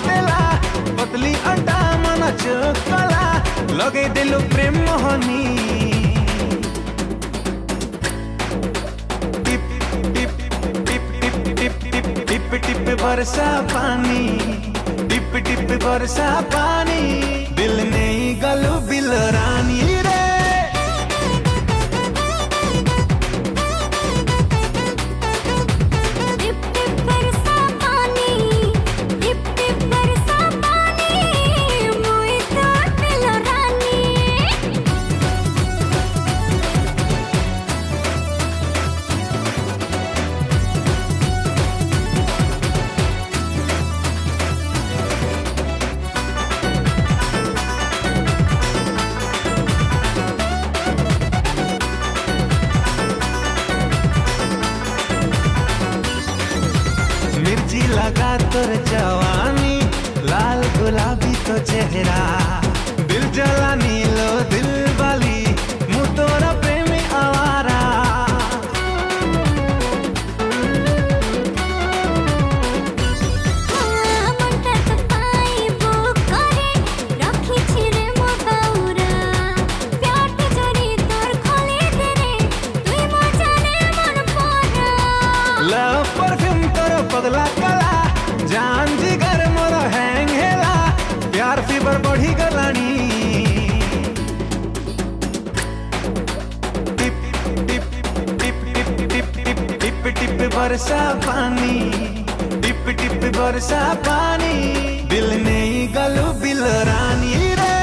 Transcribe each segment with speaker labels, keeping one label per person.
Speaker 1: देला पतली अंडा मन चोकला लगे दिलु प्रेम मोहनी टिप टिप टिप टिप टिप टिप टिप टिप बरसा पानी टिप टिप बरसा पानी दिल नहीं गलु बिल रानी रे मिर्ची लगा तोर जवानी लाल गुलाबी तो चेहरा दिल जला नीलो दिल वाली मुँह तोरा प्रेमी आवारा लव परफ्यूम तोरो पगला कला जान जिगर मोर हैंग हेला प्यार फीवर बढ़ी गलानी टिप टिप टिप टिप टिप टिप टिप टिप बरसा पानी टिप टिप बरसा पानी दिल नहीं गलु बिल रानी रे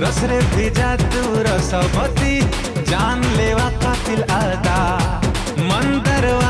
Speaker 1: रसरे भेजा तू रसवती जान लेवा कातिल आदा मन दरवा